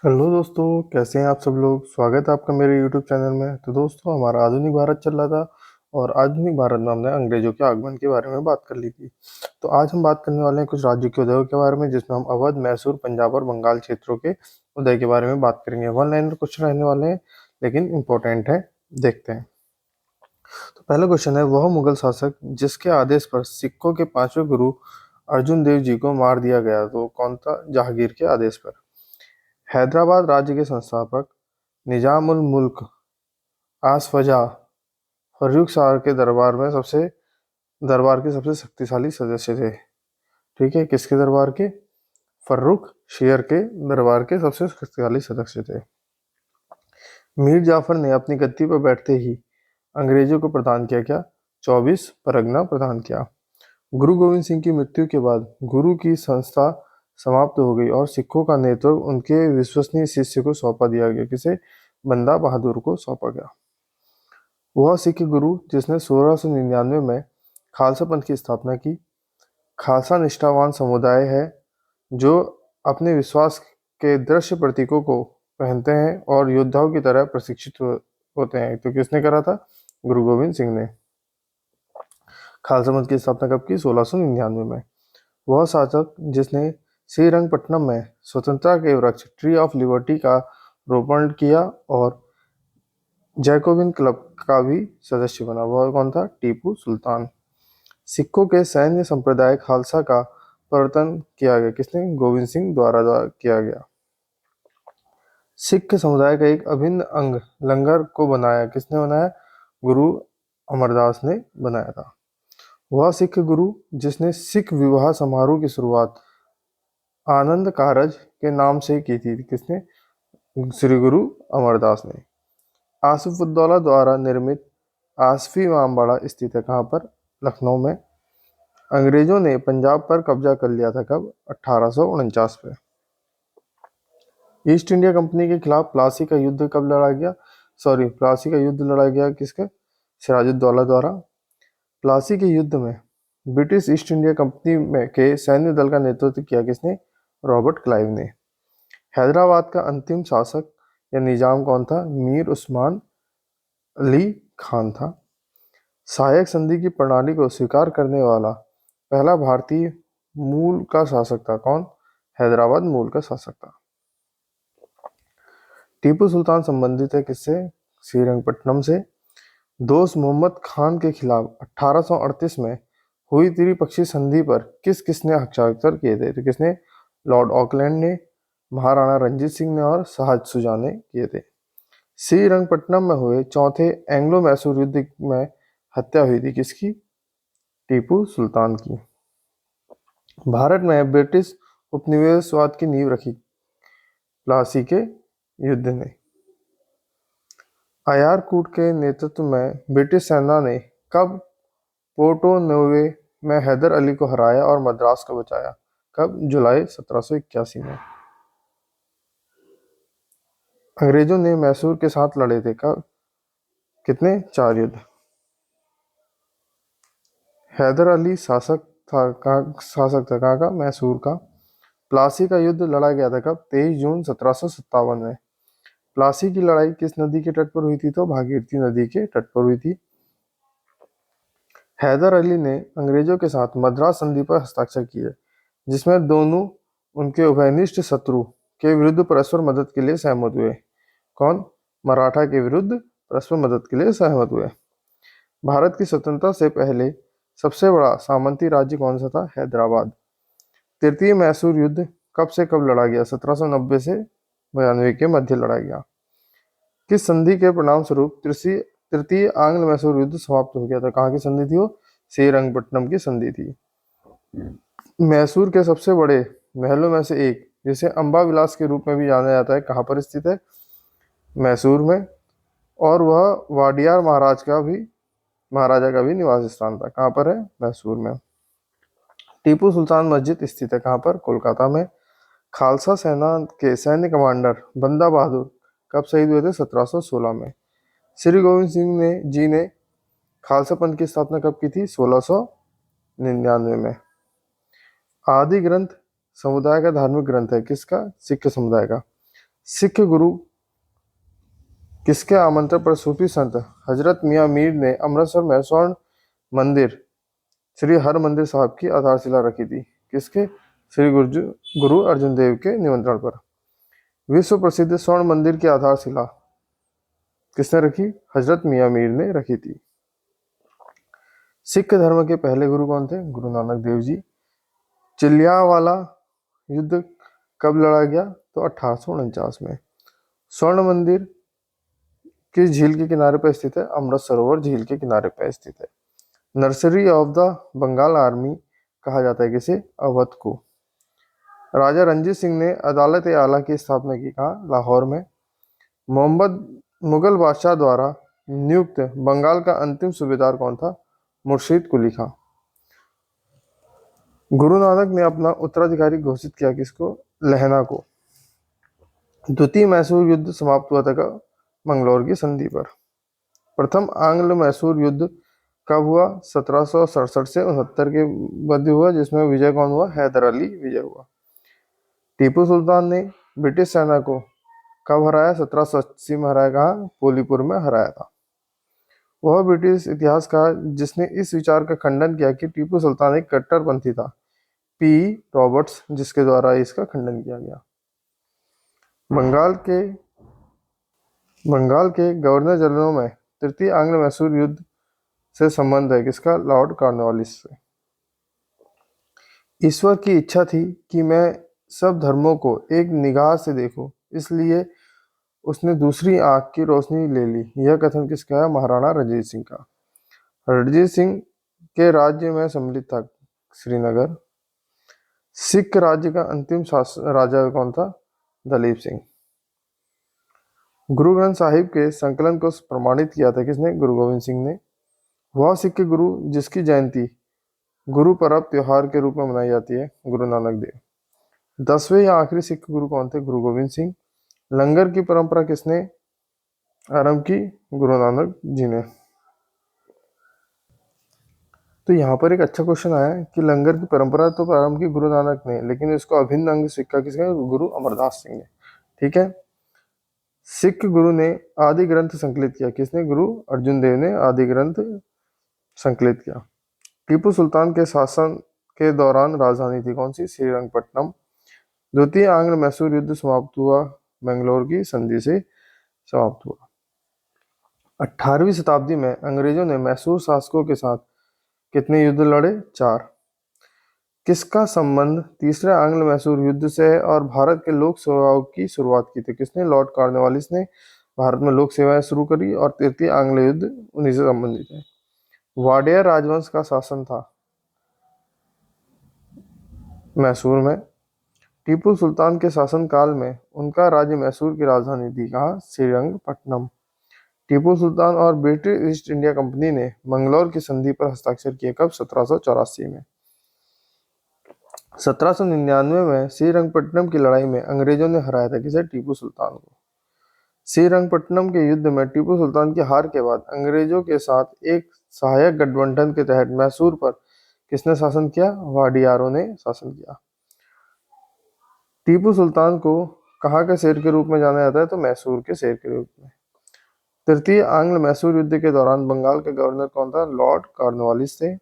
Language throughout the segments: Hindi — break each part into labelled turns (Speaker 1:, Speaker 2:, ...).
Speaker 1: हेलो दोस्तों, कैसे हैं आप सब लोग। स्वागत है आपका मेरे यूट्यूब चैनल में। तो दोस्तों, हमारा आधुनिक भारत चल रहा था और आधुनिक भारत में हमने अंग्रेजों के आगमन के बारे में बात कर ली थी। तो आज हम बात करने वाले हैं कुछ राज्यों के उदय के बारे में, जिसमें हम अवध, मैसूर, पंजाब और बंगाल क्षेत्रों के उदय के बारे में बात करेंगे। वन लाइनर क्वेश्चन रहने वाले हैं, लेकिन इंपॉर्टेंट है। देखते हैं। तो पहला क्वेश्चन है, वह मुगल शासक जिसके आदेश पर सिखों के पांचवें गुरु अर्जुन देव जी को मार दिया गया, तो कौन था? जहांगीर के आदेश पर। हैदराबाद राज्य के संस्थापक निजाम उल मुल्क आसफजाह फर्रुख शाह के दरबार के सबसे शक्तिशाली सदस्य थे। ठीक है, किसके दरबार के? फर्रुख शेर के दरबार के सबसे शक्तिशाली सदस्य थे। मीर जाफर ने अपनी गद्दी पर बैठते ही अंग्रेजों को प्रदान किया क्या? 24 परगना प्रदान किया। गुरु गोविंद सिंह की मृत्यु के बाद गुरु की संस्था समाप्त हो गई और सिखों का नेतृत्व उनके विश्वसनीय शिष्य को सौंपा दिया गया। किसे? बंदा बहादुर को सौंपा गया। वह सिख गुरु जिसने 1699 में खालसा पंथ की स्थापना की। खालसा निष्ठावान समुदाय है जो अपने विश्वास के दृश्य प्रतीकों को पहनते हैं और योद्धाओं की तरह प्रशिक्षित होते हैं। तो किसने करा था? गुरु गोविंद सिंह ने। खालसा पंथ की स्थापना कब की? 1699 में। वह शासक जिसने श्रीरंगपट्टनम में स्वतंत्रता के वृक्ष ट्री ऑफ लिबर्टी का रोपण किया और जैकोबिन क्लब का भी सदस्य बना, वह कौन था? टीपू सुल्तान। सिखों के सैन्य संप्रदाय खालसा का प्रवर्तन किया गया। किसने? गोविंद सिंह द्वारा किया गया। सिख समुदाय का एक अभिन्न अंग लंगर को बनाया। किसने बनाया? गुरु अमरदास ने बनाया था। वह सिख गुरु जिसने सिख विवाह समारोह की शुरुआत आनंद कारज के नाम से की थी। किसने? श्री गुरु अमरदास ने। आसिफउद्दौला द्वारा निर्मित आसफी इमामबाड़ा स्थित है कहाँ पर? लखनऊ में। अंग्रेजों ने पंजाब पर कब्जा कर लिया था कब? 1849 में। ईस्ट इंडिया कंपनी के खिलाफ प्लासी का युद्ध कब लड़ा गया? प्लासी का युद्ध लड़ा गया किसके? सिराजुद्दौला द्वारा। प्लासी के युद्ध में ब्रिटिश ईस्ट इंडिया कंपनी में के सैन्य दल का नेतृत्व किया किसने? रॉबर्ट क्लाइव ने। हैदराबाद का अंतिम शासक या निजाम कौन था? मीर उस्मान अली खान था। सहायक संधि की प्रणाली को स्वीकार करने वाला पहला भारतीय मूल का शासक था कौन? हैदराबाद मूल का शासक था। टीपू सुल्तान संबंधित है किससे? श्रीरंगपट्टनम से। दोस्त मोहम्मद खान के खिलाफ 1838 में हुई त्रिपक्षीय संधि पर किस किसने हस्ताक्षर किए थे? तो किसने? लॉर्ड ऑकलैंड ने, महाराणा रंजीत सिंह ने और शाह शुजा ने किए थे। श्रीरंगपट्टनम में हुए चौथे एंग्लो मैसूर युद्ध में हत्या हुई थी किसकी? टीपू सुल्तान की। भारत में ब्रिटिश उपनिवेशवाद की नींव रखी प्लासी के युद्ध ने। आयारकूट के नेतृत्व में ब्रिटिश सेना ने कब पोर्टो नोवे में हैदर अली को हराया और मद्रास को बचाया? कब? जुलाई 1781 में। अंग्रेजों ने मैसूर के साथ लड़े थे कब? कितने? 4 युद्ध। हैदर अली शासक था कहाँ का? मैसूर का। प्लासी का युद्ध लड़ा गया था कब? 23 जून 1757 में। प्लासी की लड़ाई किस नदी के तट पर हुई थी? तो भागीरथी नदी के तट पर हुई थी। हैदर अली ने अंग्रेजों के साथ मद्रास संधि पर हस्ताक्षर किए, जिसमें दोनों उनके उभयनिष्ठ शत्रु के विरुद्ध परस्पर मदद के लिए सहमत हुए। कौन? मराठा के विरुद्ध परस्पर मदद के लिए सहमत हुए। भारत की स्वतंत्रता से पहले सबसे बड़ा सामंती राज्य कौन सा था? हैदराबाद। तृतीय मैसूर युद्ध कब से कब लड़ा गया? 1790 से 92 के मध्य लड़ा गया। किस संधि के परिणाम स्वरूप तृतीय आंग्ल मैसूर युद्ध समाप्त हो गया था? कहाँ की संधि थी वो? श्रीरंगपट्टनम की संधि थी। मैसूर के सबसे बड़े महलों में से एक, जिसे अंबा विलास के रूप में भी जाना जाता है, कहाँ पर स्थित है? मैसूर में। और वह वाडियार महाराजा का भी निवास स्थान था। कहाँ पर है? मैसूर में। टीपू सुल्तान मस्जिद स्थित है कहाँ पर? कोलकाता में। खालसा सेना के सैन्य कमांडर बंदा बहादुर कब शहीद हुए थे? 1716 में। श्री गोविंद सिंह ने खालसा पंथ की स्थापना कब की थी? 1699 में। आदि ग्रंथ समुदाय का धार्मिक ग्रंथ है किसका? सिख समुदाय का। सिख गुरु किसके आमंत्रण पर सूफी संत हजरत मियां मीर ने अमृतसर में स्वर्ण मंदिर श्री हरमंदिर साहब की आधारशिला रखी थी? किसके? श्री गुरु अर्जुन देव के निमंत्रण पर। विश्व प्रसिद्ध स्वर्ण मंदिर की आधारशिला किसने रखी? हजरत मियां मीर ने रखी थी। सिख धर्म के पहले गुरु कौन थे? गुरु नानक देव जी। चिलियावाला युद्ध कब लड़ा गया? तो 1849 में। स्वर्ण मंदिर किस झील के किनारे पर स्थित है? अमृत सरोवर झील के किनारे पर स्थित है। Nursery of the Bengal army कहा जाता है किसे? अवध को। राजा रणजीत सिंह ने अदालत ए आला की स्थापना की कहाँ? लाहौर में। मोहम्मद मुगल बादशाह द्वारा नियुक्त बंगाल का अंतिम सूबेदार कौन था? मुर्शीद कुली खां। गुरु नानक ने अपना उत्तराधिकारी घोषित किया किसको? लहना को। द्वितीय मैसूर युद्ध समाप्त हुआ था कब? मंगलौर की संधि पर। प्रथम आंग्ल मैसूर युद्ध कब हुआ? 1767 से 69 के मध्य हुआ, जिसमें विजय कौन हुआ? हैदर अली विजय हुआ। टीपू सुल्तान ने ब्रिटिश सेना को कब हराया? 1780 में हराया। कहाँ? पोलीपुर में हराया था। वह ब्रिटिश इतिहासकार जिसने इस विचार का खंडन किया कि टीपू सुल्तान एक कट्टरपंथी था, पी रॉबर्ट्स, जिसके द्वारा इसका खंडन किया गया। बंगाल के गवर्नर जनरलों में तृतीय आंग्ल मैसूर युद्ध से संबंध है किसका? लॉर्ड कॉर्नवालिस से। ईश्वर की इच्छा थी कि मैं सब धर्मों को एक निगाह से देखूं, इसलिए उसने दूसरी आंख की रोशनी ले ली। यह कथन किसका है? महाराणा रणजीत सिंह का। रणजीत सिंह के राज्य में सम्मिलित था श्रीनगर। सिख राज्य का अंतिम राजा कौन था? दलीप सिंह। गुरु ग्रंथ साहिब के संकलन को प्रमाणित किया था किसने? गुरु गोविंद सिंह ने। वह सिख गुरु जिसकी जयंती गुरु पर्व त्योहार के रूप में मनाई जाती है? गुरु नानक देव। 10वें या आखिरी सिख गुरु कौन थे? गुरु गोविंद सिंह। लंगर की परंपरा किसने आरंभ की? गुरु नानक जी ने। तो यहाँ पर एक अच्छा क्वेश्चन आया है कि लंगर की परंपरा तो प्रारंभ की गुरु नानक ने, लेकिन इसको अभिन्न अंग सिक्का किसने? गुरु अमरदास सिंह ने। ठीक है। सिख गुरु ने आदि ग्रंथ संकलित किया किसने? गुरु अर्जुन देव ने आदि ग्रंथ संकलित किया। टीपू सुल्तान के शासन के दौरान राजधानी थी कौन सी? श्रीरंगपट्टनम। द्वितीय आंग्ल मैसूर युद्ध समाप्त हुआ मैंगलोर की संधि से समाप्त हुआ। 18वीं शताब्दी में अंग्रेजों ने मैसूर शासकों के साथ कितने युद्ध लड़े? 4। किसका संबंध तीसरे आंग्ल मैसूर युद्ध से है और भारत के लोक सेवाओं की शुरुआत की थी किसने? लॉर्ड कॉर्नवालिस ने भारत में लोक सेवाएं शुरू करी और तृतीय आंग्ल युद्ध उन्हीं से संबंधित है। वाडिया राजवंश का शासन था मैसूर में। टीपू सुल्तान के शासन काल में उनका राज्य मैसूर की राजधानी थी कहाँ? श्रीरंगपट्टनम। टीपू सुल्तान और ब्रिटिश ईस्ट इंडिया कंपनी ने मंगलौर की संधि पर हस्ताक्षर किए कब? 1784 में। 1799 में श्रीरंगपट्टनम की लड़ाई में अंग्रेजों ने हराया था किसे? टीपू सुल्तान को। श्रीरंगपट्टनम के युद्ध में टीपू सुल्तान की हार के बाद अंग्रेजों के साथ एक सहायक गठबंधन के तहत मैसूर पर किसने शासन किया? वाडियारों ने शासन किया। टीपू सुल्तान को कहाँ के शेर के रूप में जाना जाता है? तो मैसूर के शेर के रूप में। तृतीय आंग्ल मैसूर युद्ध के दौरान बंगाल के गवर्नर कौन था? लॉर्ड कॉर्नवालिस थे।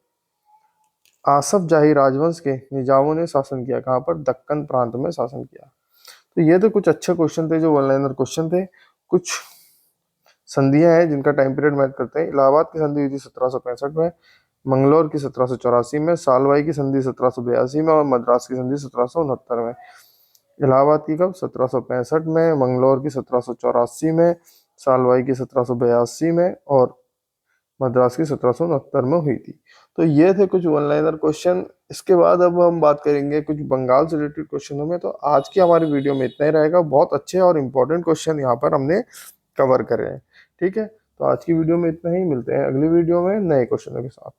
Speaker 1: आसफ जाही राजवंश के निजामों ने शासन किया कहाँ पर? दक्कन प्रांत में शासन किया। तो ये तो कुछ अच्छे क्वेश्चन थे, जो वन लाइनर क्वेश्चन थे। कुछ संधियां हैं जिनका टाइम पीरियड मैच करते हैं। इलाहाबाद की संधि हुई थी 1765 में, मंगलौर की 1784 में, सालवाई की संधि 1782 में और मद्रास की संधि 1769 में। इलाहाबाद की कब? 1765 में, मंगलौर की 1784 में, सालवाई की 1782 में और मद्रास की 1769 में हुई थी। तो ये थे कुछ वन लाइनर क्वेश्चन। इसके बाद अब हम बात करेंगे कुछ बंगाल से रिलेटेड क्वेश्चनों में। तो आज की हमारी वीडियो में इतना ही रहेगा। बहुत अच्छे और इम्पोर्टेंट क्वेश्चन यहाँ पर हमने कवर करे हैं। ठीक है, तो आज की वीडियो में इतना ही। मिलते हैं अगली वीडियो में नए क्वेश्चनों के साथ।